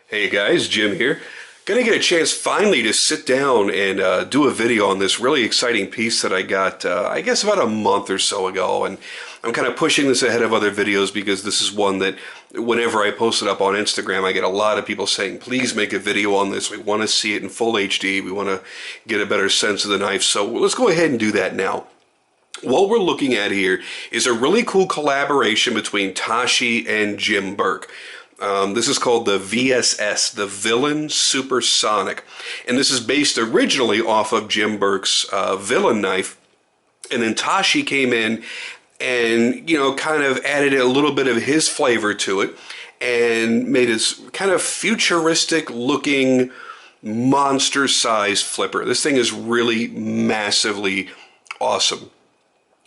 Hey guys, Jim here. Gonna get a chance finally to sit down and do a video on this really exciting piece that I got, I guess about a month or so ago. And I'm kind of pushing this ahead of other videos because this is one that whenever I post it up on Instagram, I get a lot of people saying, please make a video on this. We want to see it in full HD. We want to get a better sense of the knife. So let's go ahead and do that now. What we're looking at here is a really cool collaboration between Tashi and Jim Burke. This is called the VSS, the Villain Supersonic. And this is based originally off of Jim Burke's Villain knife. And then Tashi came in and, kind of added a little bit of his flavor to it and made this kind of futuristic looking monster-sized flipper. This thing is really massively awesome.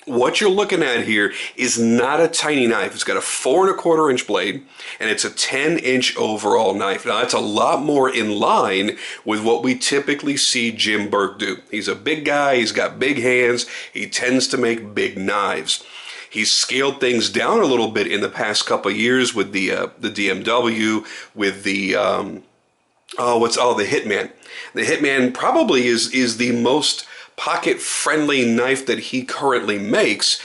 What you're looking at here is not a tiny knife. It's got a 4¼ inch blade, and it's a 10-inch overall knife. Now, that's a lot more in line with what we typically see Jim Burke do. He's a big guy. He's got big hands. He tends to make big knives. He's scaled things down a little bit in the past couple of years with the DMW, with the the Hitman. The Hitman probably is the most pocket-friendly knife that he currently makes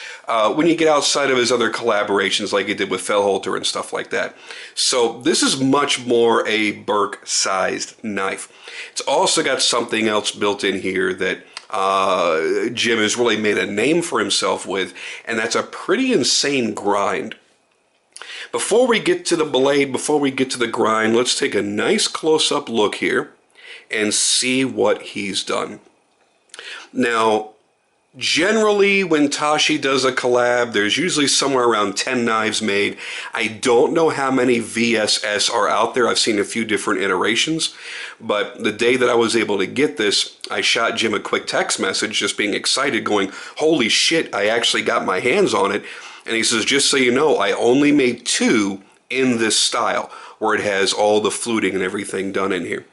when you get outside of his other collaborations like he did with Fellholter and stuff like that. So this is much more a Burke-sized knife. It's also got something else built in here that Jim has really made a name for himself with, and that's a pretty insane grind. Before we get to the blade, before we get to the grind, let's take a nice close-up look here and see what he's done. Now, generally when Tashi does a collab, there's usually somewhere around 10 knives made. I don't know how many VSS are out there. I've seen a few different iterations, but the day that I was able to get this, I shot Jim a quick text message just being excited going, holy shit, I actually got my hands on it. And he says, just so you know, I only made 2 in this style where it has all the fluting and everything done in here.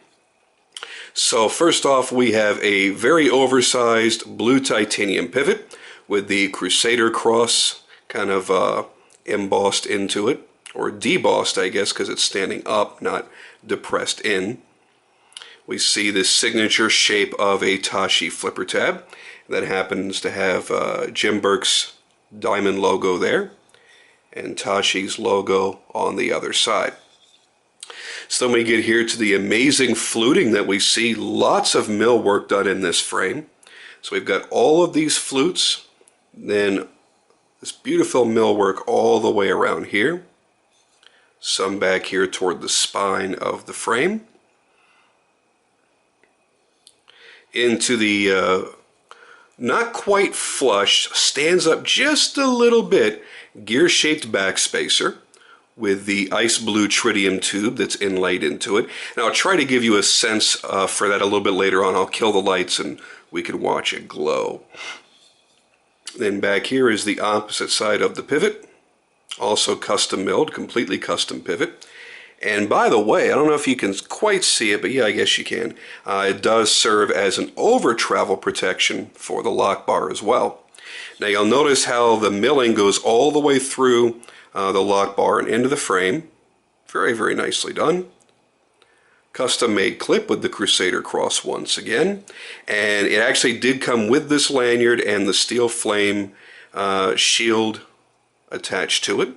So first off, we have a very oversized blue titanium pivot with the Crusader cross kind of embossed into it, or debossed, I guess, because it's standing up, not depressed in. We see this signature shape of a Tashi flipper tab that happens to have Jim Burke's diamond logo there and Tashi's logo on the other side. So then we get here to the amazing fluting that we see. Lots of mill work done in this frame. So we've got all of these flutes, then this beautiful mill work all the way around here. Some back here toward the spine of the frame. Into the not quite flush, stands up just a little bit, gear-shaped backspacer with the ice blue tritium tube that's inlaid into it. And I'll try to give you a sense for that a little bit later on. I'll kill the lights and we can watch it glow. Then back here is the opposite side of the pivot. Also custom milled, completely custom pivot. And by the way, I don't know if you can quite see it, but yeah, I guess you can. It does serve as an over-travel protection for the lock bar as well. Now you'll notice how the milling goes all the way through the lock bar and into the frame. Very, very nicely done. Custom made clip with the Crusader cross once again. And it actually did come with this lanyard and the steel flame shield attached to it.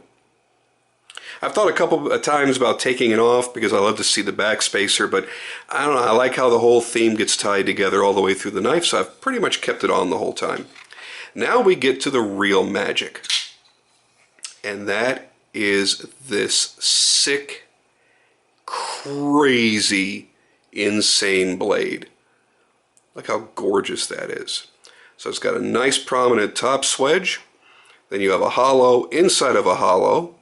I've thought a couple of times about taking it off because I love to see the backspacer, but I don't know, I like how the whole theme gets tied together all the way through the knife, so I've pretty much kept it on the whole time. Now we get to the real magic. And that is this sick, crazy, insane blade. Look how gorgeous that is. So it's got a nice prominent top swedge. Then you have a hollow inside of a hollow.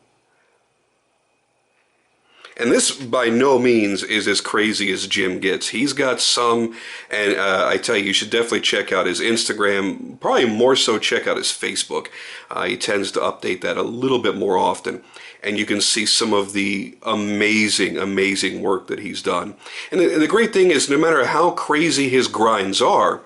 And this, by no means, is as crazy as Jim gets. He's got some, and I tell you, you should definitely check out his Instagram. Probably more so check out his Facebook. He tends to update that a little bit more often. And you can see some of the amazing, amazing work that he's done. And the great thing is, no matter how crazy his grinds are,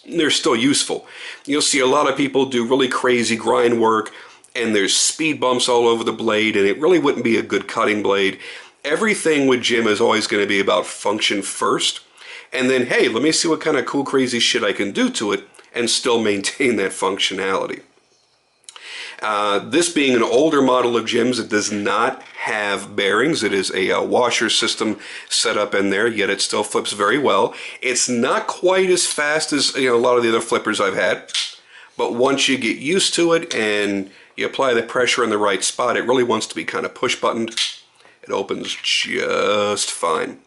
they're still useful. You'll see a lot of people do really crazy grind work, and there's speed bumps all over the blade, and it really wouldn't be a good cutting blade. everything with Jim is always going to be about function first. And then, hey, let me see what kind of cool, crazy shit I can do to it and still maintain that functionality. This being an older model of Jim's, it does not have bearings. It is a washer system set up in there, yet it still flips very well. It's not quite as fast as a lot of the other flippers I've had, but once you get used to it and you apply the pressure in the right spot, it really wants to be kind of push buttoned. It opens just fine.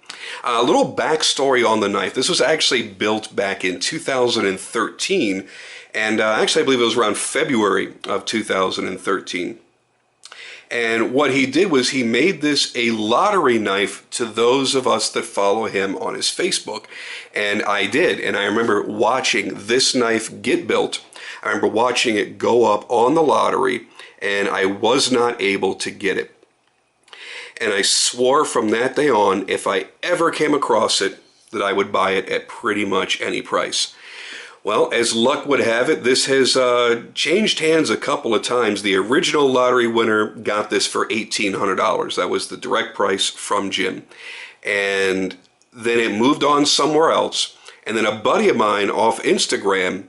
A little backstory on the knife. This was actually built back in 2013, and actually I believe it was around February of 2013. And what he did was he made this a lottery knife to those of us that follow him on his Facebook. And I did, and I remember watching this knife get built. I remember watching it go up on the lottery, and I was not able to get it. And I swore from that day on, if I ever came across it, that I would buy it at pretty much any price. Well, as luck would have it, this has changed hands a couple of times. The original lottery winner got this for $1,800. That was the direct price from Jim. And then it moved on somewhere else. And then a buddy of mine off Instagram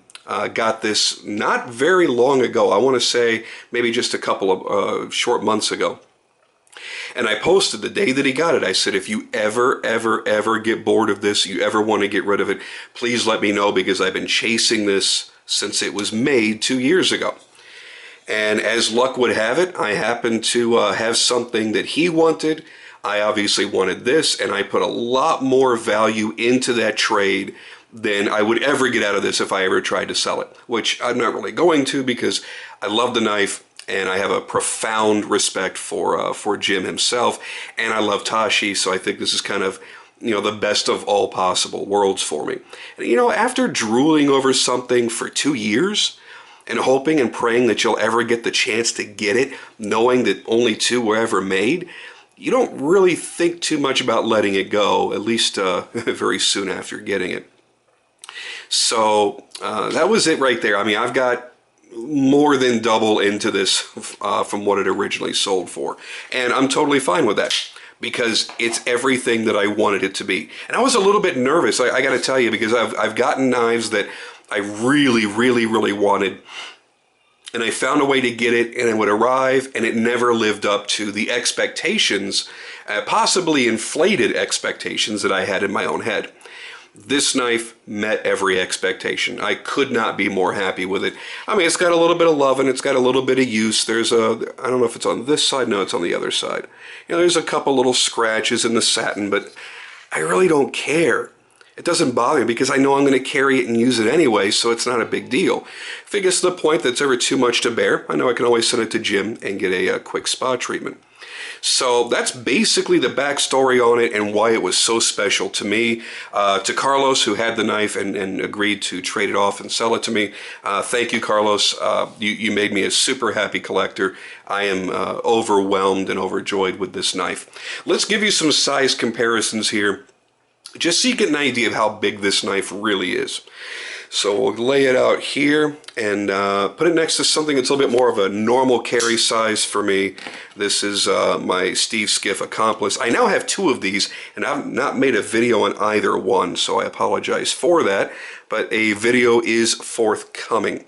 got this not very long ago. I want to say maybe just a couple of short months ago. And I posted the day that he got it. I said, if you ever get bored of this, you ever want to get rid of it, please let me know, because I've been chasing this since it was made 2 years ago. And as luck would have it, I happened to have something that he wanted. I obviously wanted this, and I put a lot more value into that trade than I would ever get out of this if I ever tried to sell it, which I'm not really going to, because I love the knife. And I have a profound respect for Jim himself, and I love Tashi, so I think this is kind of, the best of all possible worlds for me. And, after drooling over something for 2 years and hoping and praying that you'll ever get the chance to get it, knowing that only 2 were ever made, you don't really think too much about letting it go, at least very soon after getting it. So that was it right there. I mean, I've got more than double into this from what it originally sold for. And I'm totally fine with that, because it's everything that I wanted it to be. And I was a little bit nervous, I got to tell you, because I've gotten knives that I really wanted, and I found a way to get it, and it would arrive, and it never lived up to the expectations, possibly inflated expectations that I had in my own head. This knife met every expectation. I could not be more happy with it. I mean, it's got a little bit of love and it's got a little bit of use. There's I don't know if it's on this side. No, it's on the other side. There's a couple little scratches in the satin, but I really don't care. It doesn't bother me, because I know I'm going to carry it and use it anyway, so it's not a big deal. If it gets to the point that's ever too much to bear, I know I can always send it to Jim and get a quick spa treatment. So that's basically the backstory on it and why it was so special to me. To Carlos, who had the knife and agreed to trade it off and sell it to me, thank you, Carlos. You made me a super happy collector. I am overwhelmed and overjoyed with this knife. Let's give you some size comparisons here, just so you get an idea of how big this knife really is. So we'll lay it out here and put it next to something that's a little bit more of a normal carry size for me. This is my Steve Skiff Accomplice. I now have 2 of these, and I've not made a video on either one, so I apologize for that, but a video is forthcoming.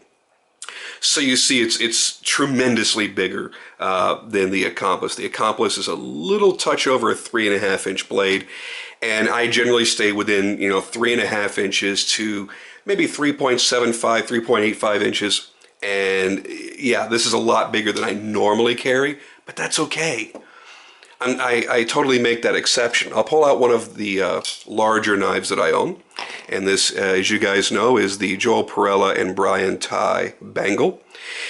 So you see, it's tremendously bigger than the Accomplice. The Accomplice is a little touch over a 3.5-inch blade, and I generally stay within 3.5 inches to maybe 3.75, 3.85 inches. And yeah, this is a lot bigger than I normally carry, but that's okay. I totally make that exception. I'll pull out one of the larger knives that I own. And this, as you guys know, is the Joel Perella and Brian Ty Bangle.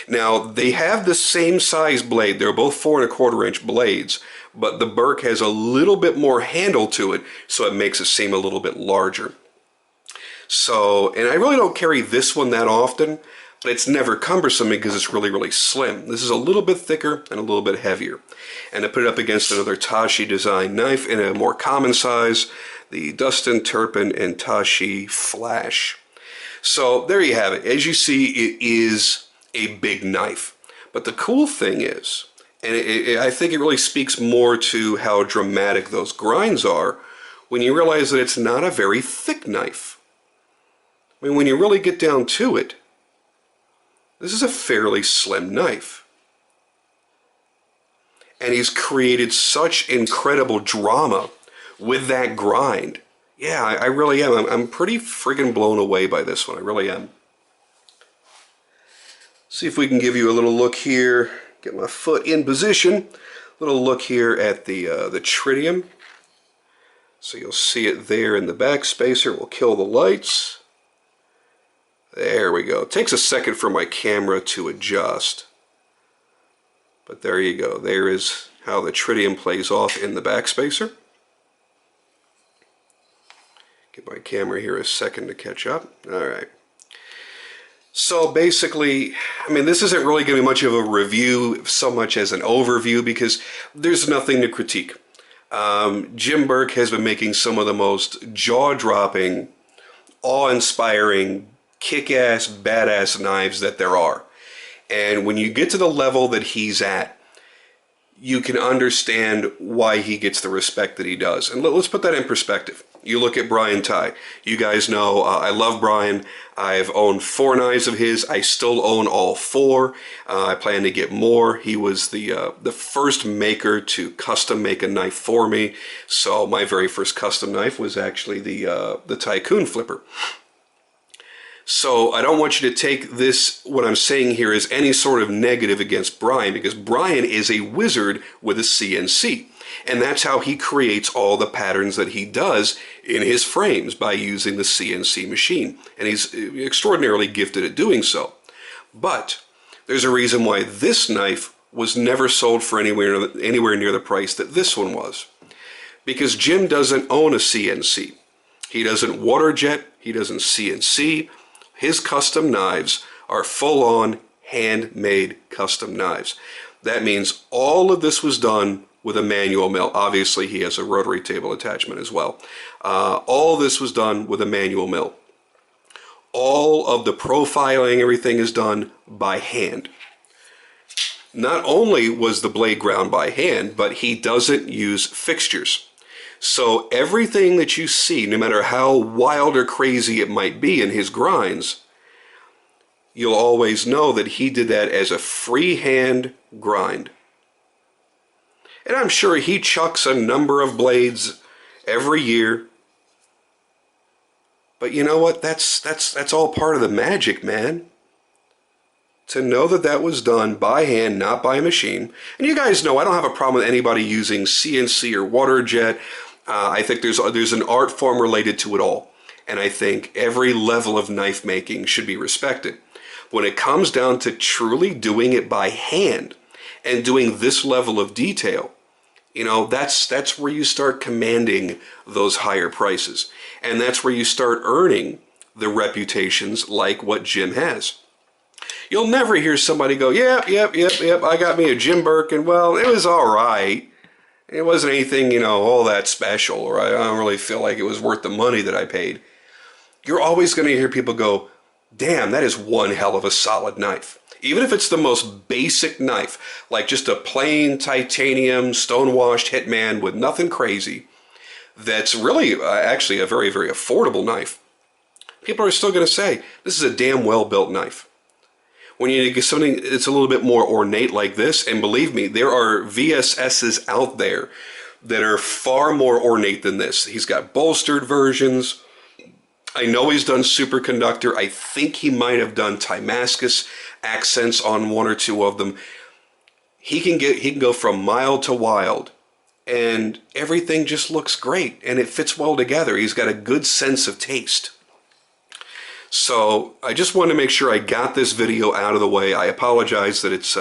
Now, they have the same size blade. They're both 4.25 inch blades, but the Burke has a little bit more handle to it, so it makes it seem a little bit larger. So, and I really don't carry this one that often, but it's never cumbersome because it's really slim. This is a little bit thicker and a little bit heavier. And I put it up against another Tashi design knife in a more common size, the Dustin Turpin and Tashi Flash. So there you have it. As you see, it is a big knife. But the cool thing is And I think it really speaks more to how dramatic those grinds are when you realize that it's not a very thick knife. I mean, when you really get down to it, this is a fairly slim knife. And he's created such incredible drama with that grind. Yeah, I really am. I'm pretty friggin' blown away by this one. I really am. See if we can give you a little look here. Get my foot in position. Little look here at the Tritium. So you'll see it there in the back spacer. We'll kill the lights. There we go. It takes a second for my camera to adjust. But there you go. There is how the Tritium plays off in the back spacer. Give my camera here a second to catch up. Alright. So basically, I mean, this isn't really going to be much of a review so much as an overview because there's nothing to critique. Jim Burke has been making some of the most jaw-dropping, awe-inspiring, kick-ass, badass knives that there are. And when you get to the level that he's at, you can understand why he gets the respect that he does. And let's put that in perspective. You look at Brian Ty. You guys know I love Brian. I've owned 4 knives of his. I still own all 4. I plan to get more. He was the first maker to custom make a knife for me. So my very first custom knife was actually the Tycoon Flipper. So I don't want you to take this, what I'm saying here, as any sort of negative against Brian, because Brian is a wizard with a CNC. And that's how he creates all the patterns that he does in his frames, by using the CNC machine. And he's extraordinarily gifted at doing so. But there's a reason why this knife was never sold for anywhere near the price that this one was. Because Jim doesn't own a CNC. He doesn't water jet, he doesn't CNC. His custom knives are full-on handmade custom knives. That means all of this was done with a manual mill. Obviously, he has a rotary table attachment as well. All this was done with a manual mill. All of the profiling, everything is done by hand. Not only was the blade ground by hand, but he doesn't use fixtures. So everything that you see, no matter how wild or crazy it might be in his grinds, you'll always know that he did that as a freehand grind. And I'm sure he chucks a number of blades every year. But you know what? That's all part of the magic, man. To know that that was done by hand, not by a machine. And you guys know I don't have a problem with anybody using CNC or water jet. I think there's an art form related to it all. And I think every level of knife making should be respected. When it comes down to truly doing it by hand and doing this level of detail, you know, that's where you start commanding those higher prices. And that's where you start earning the reputations like what Jim has. You'll never hear somebody go, yep, I got me a Jim Burke, and well, it was all right. It wasn't anything, you know, all that special, or I don't really feel like it was worth the money that I paid. You're always going to hear people go, damn, that is one hell of a solid knife. Even if it's the most basic knife, like just a plain titanium stone-washed Hitman with nothing crazy, that's really actually a very, very affordable knife. People are still going to say, this is a damn well-built knife. When you get something that's a little bit more ornate like this, and believe me, there are VSSs out there that are far more ornate than this. He's got bolstered versions. I know he's done superconductor. I think he might have done Timascus accents on 1 or 2 of them. He can go from mild to wild, and everything just looks great, and it fits well together. He's got a good sense of taste. So I just wanted to make sure I got this video out of the way. I apologize that it's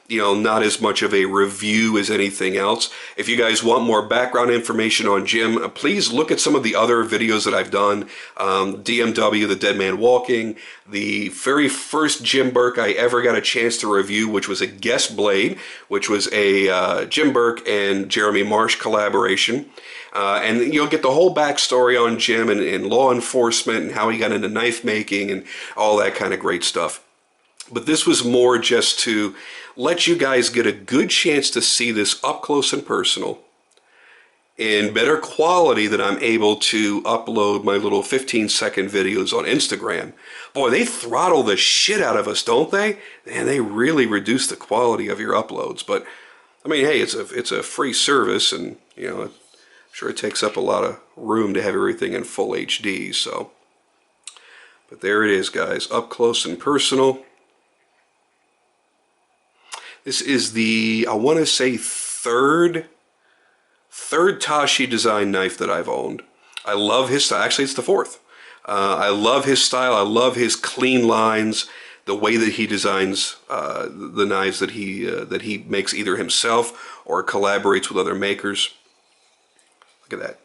you know, not as much of a review as anything else. If you guys want more background information on Jim, please look at some of the other videos that I've done. DMW, The Dead Man Walking, the very first Jim Burke I ever got a chance to review, which was a guest blade, which was a Jim Burke and Jeremy Marsh collaboration. And you'll get the whole backstory on Jim and law enforcement and how he got into knife making and all that kind of great stuff. But this was more just to let you guys get a good chance to see this up close and personal in better quality than I'm able to upload my little 15-second videos on Instagram. Boy, they throttle the shit out of us, don't they? And they really reduce the quality of your uploads. But I mean, hey, it's a free service, and you know, I'm sure it takes up a lot of room to have everything in full HD. So, but there it is, guys, up close and personal. This is the, I want to say, third Tashi design knife that I've owned. I love his style. Actually, it's the fourth. I love his style. I love his clean lines, the way that he designs the knives that he makes either himself or collaborates with other makers. Look at that.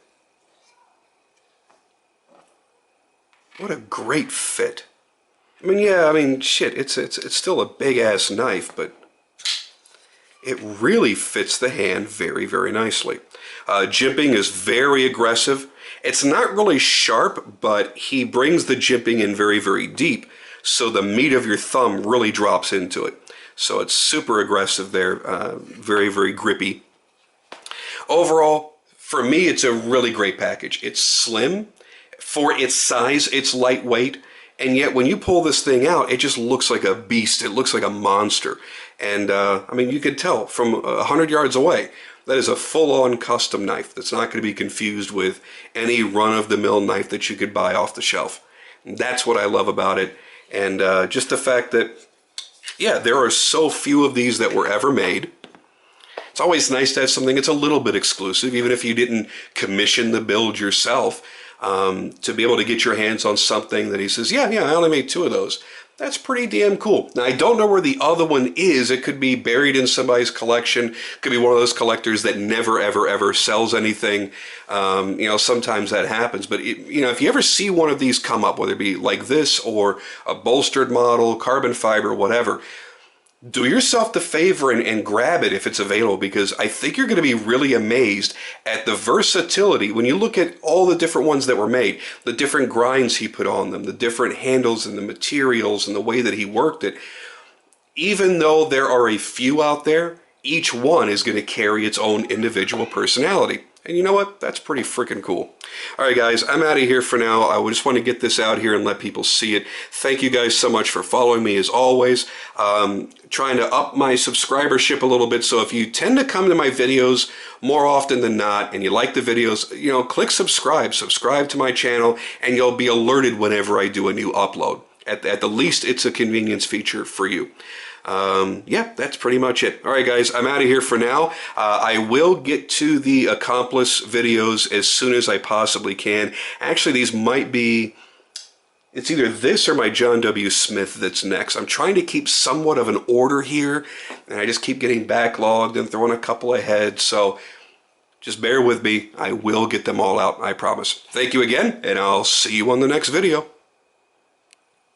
What a great fit. I mean, yeah, I mean, shit, it's still a big-ass knife, but it really fits the hand very, very nicely. Jimping is very aggressive. It's not really sharp, but he brings the jimping in very, very deep, so the meat of your thumb really drops into it. So it's super aggressive there, very, very grippy. Overall, for me, it's a really great package. It's slim. For its size, it's lightweight. And yet, when you pull this thing out, it just looks like a beast. It looks like a monster. And, I mean, you could tell from 100 yards away, that is a full-on custom knife that's not going to be confused with any run-of-the-mill knife that you could buy off the shelf. And that's what I love about it. And just the fact that, yeah, there are so few of these that were ever made. It's always nice to have something that's a little bit exclusive, even if you didn't commission the build yourself. To be able to get your hands on something that he says, yeah, I only made 2 of those. That's pretty damn cool. Now, I don't know where the other one is. It could be buried in somebody's collection. Could be one of those collectors that never, ever, ever sells anything. You know, sometimes that happens. But, you know, if you ever see one of these come up, whether it be like this or a bolstered model, carbon fiber, whatever, do yourself the favor and grab it if it's available, because I think you're going to be really amazed at the versatility. When you look at all the different ones that were made, the different grinds he put on them, the different handles and the materials and the way that he worked it, even though there are a few out there, each one is going to carry its own individual personality. And you know what? That's pretty freaking cool. All right, guys, I'm out of here for now. I just want to get this out here and let people see it. Thank you guys so much for following me as always. Trying to up my subscribership a little bit. So if you tend to come to my videos more often than not and you like the videos, you know, click subscribe. Subscribe to my channel and you'll be alerted whenever I do a new upload. At the least, it's a convenience feature for you. Yeah, that's pretty much it. All right, guys, I'm out of here for now. I will get to the Accomplice videos as soon as I possibly can. Actually, these might be... It's either this or my John W. Smith that's next. I'm trying to keep somewhat of an order here, and I just keep getting backlogged and throwing a couple ahead, so just bear with me. I will get them all out, I promise. Thank you again, and I'll see you on the next video.